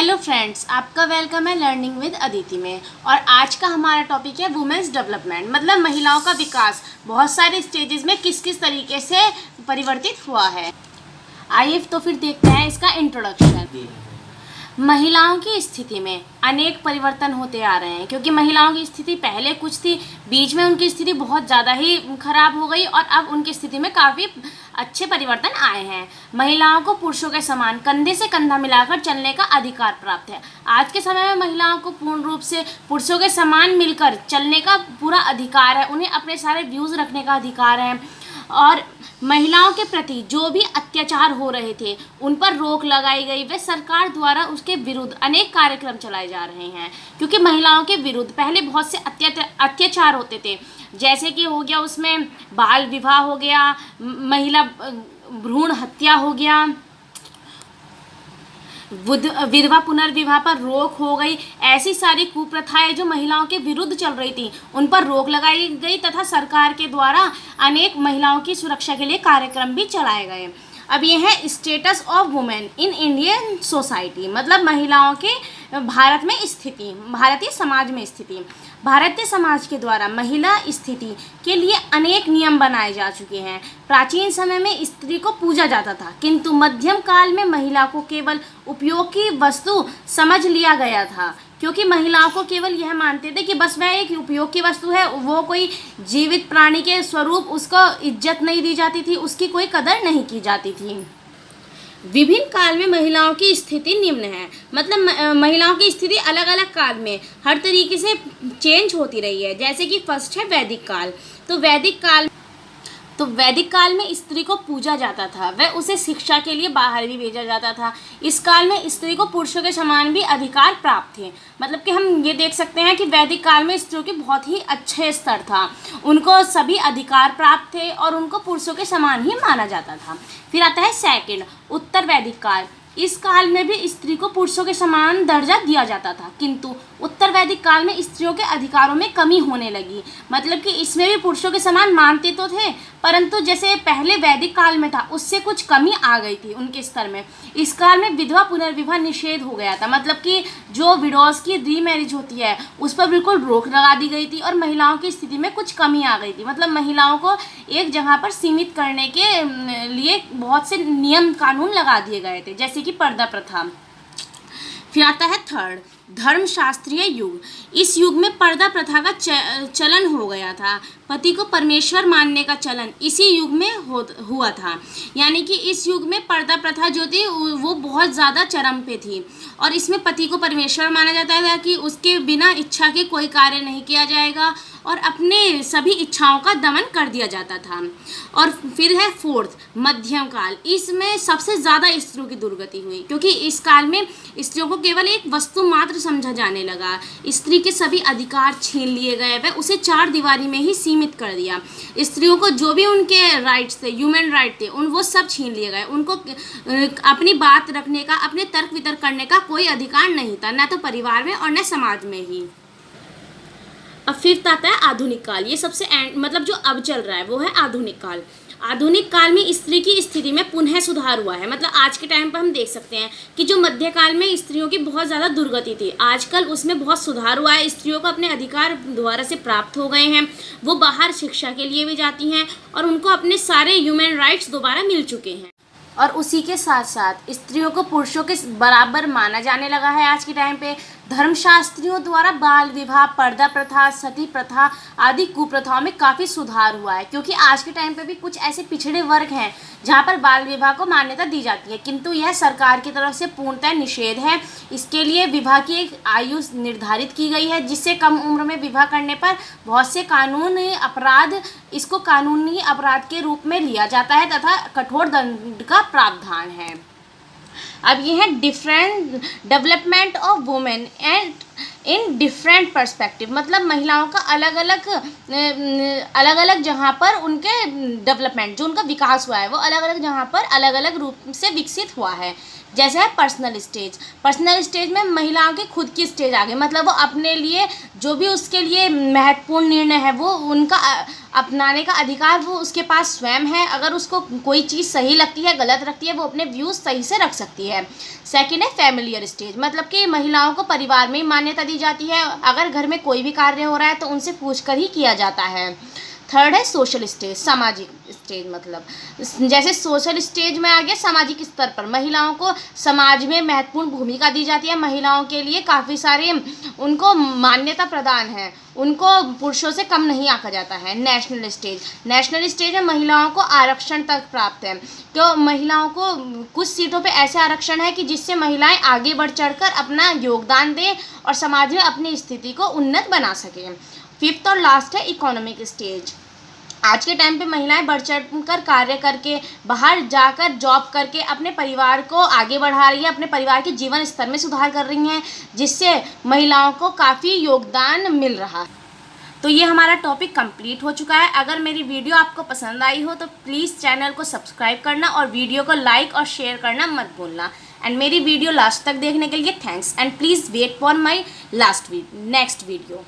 Hello friends, आपका welcome है learning with Aditi में। और आज का हमारा टॉपिक है वुमेन्स डेवलपमेंट, मतलब महिलाओं का विकास बहुत सारे स्टेजेस में किस किस तरीके से परिवर्तित हुआ है। आइए तो फिर देखते हैं इसका इंट्रोडक्शन। महिलाओं की स्थिति में अनेक परिवर्तन होते आ रहे हैं, क्योंकि महिलाओं की स्थिति पहले कुछ थी, बीच में उनकी स्थिति बहुत ज़्यादा ही खराब हो गई और अब उनकी स्थिति में काफ़ी अच्छे परिवर्तन आए हैं। महिलाओं को पुरुषों के समान कंधे से कंधा मिलाकर चलने का अधिकार प्राप्त है। आज के समय में महिलाओं को पूर्ण रूप से पुरुषों के समान मिलकर चलने का पूरा अधिकार है, उन्हें अपने सारे व्यूज़ रखने का अधिकार है और महिलाओं के प्रति जो भी अत्याचार हो रहे थे उन पर रोक लगाई गई। वे सरकार द्वारा उसके विरुद्ध अनेक कार्यक्रम चलाए जा रहे हैं, क्योंकि महिलाओं के विरुद्ध पहले बहुत से अत्याचार होते थे, जैसे कि हो गया उसमें बाल विवाह हो गया, महिला भ्रूण हत्या हो गया, विधवा पुनर्विवाह पर रोक हो गई। ऐसी सारी कुप्रथाएं जो महिलाओं के विरुद्ध चल रही थी उन पर रोक लगाई गई तथा सरकार के द्वारा अनेक महिलाओं की सुरक्षा के लिए कार्यक्रम भी चलाए गए। अब यह है status of women in Indian society, मतलब महिलाओं के भारत में स्थिति, भारतीय समाज में स्थिति। भारतीय समाज के द्वारा महिला स्थिति के लिए अनेक नियम बनाए जा चुके हैं। प्राचीन समय में स्त्री को पूजा जाता था, किंतु मध्यम काल में महिला को केवल उपयोग की वस्तु समझ लिया गया था, क्योंकि महिलाओं को केवल यह मानते थे कि बस वह एक उपयोग की वस्तु है, वो कोई जीवित प्राणी के स्वरूप उसको इज्जत नहीं दी जाती थी, उसकी कोई कदर नहीं की जाती थी। विभिन्न काल में महिलाओं की स्थिति निम्न है, मतलब महिलाओं की स्थिति अलग अलग काल में हर तरीके से चेंज होती रही है। जैसे कि फर्स्ट है वैदिक काल। तो वैदिक काल में स्त्री को पूजा जाता था, वह उसे शिक्षा के लिए बाहर भी भेजा जाता था। इस काल में स्त्री को पुरुषों के समान भी अधिकार प्राप्त थे, मतलब कि हम ये देख सकते हैं कि वैदिक काल में स्त्रियों की बहुत ही अच्छे स्तर था, उनको सभी अधिकार प्राप्त थे और उनको पुरुषों के समान ही माना जाता था। फिर आता है सेकंड उत्तर वैदिक काल। इस काल में भी स्त्री को पुरुषों के समान दर्जा दिया जाता था, किंतु उत्तर वैदिक काल में स्त्रियों के अधिकारों में कमी होने लगी, मतलब कि इसमें भी पुरुषों के समान मानते तो थे, परंतु जैसे पहले वैदिक काल में था उससे कुछ कमी आ गई थी उनके स्तर में। इस काल में विधवा पुनर्विवाह निषेध हो गया था, मतलब कि जो विडोज की रीमैरिज होती है उस पर बिल्कुल रोक लगा दी गई थी और महिलाओं की स्थिति में कुछ कमी आ गई थी, मतलब महिलाओं को एक जगह पर सीमित करने के लिए बहुत से नियम कानून लगा दिए गए थे, जैसे कि पर्दा प्रथा। फिर आता है थर्ड धर्मशास्त्रीय युग। इस युग में पर्दा प्रथा का चलन हो गया था। पति को परमेश्वर मानने का चलन इसी युग में हुआ था, यानी कि इस युग में पर्दा प्रथा जो थी वो बहुत ज़्यादा चरम पे थी और इसमें पति को परमेश्वर माना जाता था कि उसके बिना इच्छा के कोई कार्य नहीं किया जाएगा और अपने सभी इच्छाओं का दमन कर दिया जाता था। और फिर है फोर्थ मध्यम काल। इसमें सबसे ज़्यादा स्त्रियों की दुर्गति हुई, क्योंकि इस काल में स्त्रियों को केवल एक वस्तु मात्र समझा जाने लगा। स्त्री के सभी अधिकार छीन लिए गए, वह उसे चार दीवारी में ही सीमित कर दिया। स्त्रियों को जो भी उनके राइट्स थे, ह्यूमन राइट थे, वो सब छीन लिए गए। उनको अपनी बात रखने का, अपने तर्क वितर्क करने का कोई अधिकार नहीं था, न तो परिवार में और न समाज में ही। अब फिफ्थ आता है आधुनिक काल। ये सबसे मतलब जो अब चल रहा है वो है आधुनिक काल। आधुनिक काल में स्त्री की स्थिति में पुनः सुधार हुआ है, मतलब आज के टाइम पर हम देख सकते हैं कि जो मध्यकाल में स्त्रियों की बहुत ज़्यादा दुर्गति थी, आजकल उसमें बहुत सुधार हुआ है। स्त्रियों को अपने अधिकार दोबारा से प्राप्त हो गए हैं, वो बाहर शिक्षा के लिए भी जाती हैं और उनको अपने सारे ह्यूमन राइट्स दोबारा मिल चुके हैं। और उसी के साथ साथ स्त्रियों को पुरुषों के बराबर माना जाने लगा है आज के टाइम पे। धर्मशास्त्रियों द्वारा बाल विवाह, पर्दा प्रथा, सती प्रथा आदि कुप्रथाओं में काफ़ी सुधार हुआ है, क्योंकि आज के टाइम पे भी कुछ ऐसे पिछड़े वर्ग हैं जहाँ पर बाल विवाह को मान्यता दी जाती है, किंतु यह सरकार की तरफ से पूर्णतः निषेध है। इसके लिए विवाह की एक आयु निर्धारित की गई है, जिससे कम उम्र में विवाह करने पर बहुत से इसको कानूनी अपराध के रूप में लिया जाता है तथा कठोर दंड का प्रावधान है। अब यह है different development of women and in different perspective, मतलब महिलाओं का अलग अलग जहाँ पर उनके डेवलपमेंट, जो उनका विकास हुआ है वो अलग अलग जहाँ पर अलग अलग रूप से विकसित हुआ है। जैसे है पर्सनल स्टेज। पर्सनल स्टेज में महिलाओं की खुद की स्टेज आ गई, मतलब वो अपने लिए जो भी उसके लिए महत्वपूर्ण निर्णय है वो उनका अपनाने का अधिकार वो उसके पास स्वयं है। अगर उसको कोई चीज़ सही लगती है, गलत लगती है, वो अपने व्यूज़ सही से रख सकती है। सेकंड है फैमिलियर स्टेज, मतलब कि महिलाओं को परिवार में ही मान्यता दी जाती है। अगर घर में कोई भी कार्य हो रहा है तो उनसे पूछकर ही किया जाता है। थर्ड है सोशल स्टेज, सामाजिक स्टेज, मतलब जैसे सोशल स्टेज में आ गया सामाजिक स्तर पर महिलाओं को समाज में महत्वपूर्ण भूमिका दी जाती है। महिलाओं के लिए काफ़ी सारे उनको मान्यता प्रदान है, उनको पुरुषों से कम नहीं आंका जाता है। नेशनल स्टेज, नेशनल स्टेज में महिलाओं को आरक्षण तक प्राप्त है। तो महिलाओं को कुछ सीटों पे ऐसे आरक्षण है कि जिससे महिलाएं आगे बढ़ चढ़कर अपना योगदान दें और समाज में अपनी स्थिति को उन्नत बना सकें। फिफ्थ और लास्ट है इकोनॉमिक स्टेज। आज के टाइम पे महिलाएं बढ़ चढ़ कर कार्य करके, बाहर जाकर जॉब करके अपने परिवार को आगे बढ़ा रही हैं, अपने परिवार के जीवन स्तर में सुधार कर रही हैं, जिससे महिलाओं को काफ़ी योगदान मिल रहा है। तो ये हमारा टॉपिक कंप्लीट हो चुका है। अगर मेरी वीडियो आपको पसंद आई हो तो प्लीज़ चैनल को सब्सक्राइब करना और वीडियो को लाइक और शेयर करना मत भूलना। एंड मेरी वीडियो लास्ट तक देखने के लिए thanks, and please wait for my next video.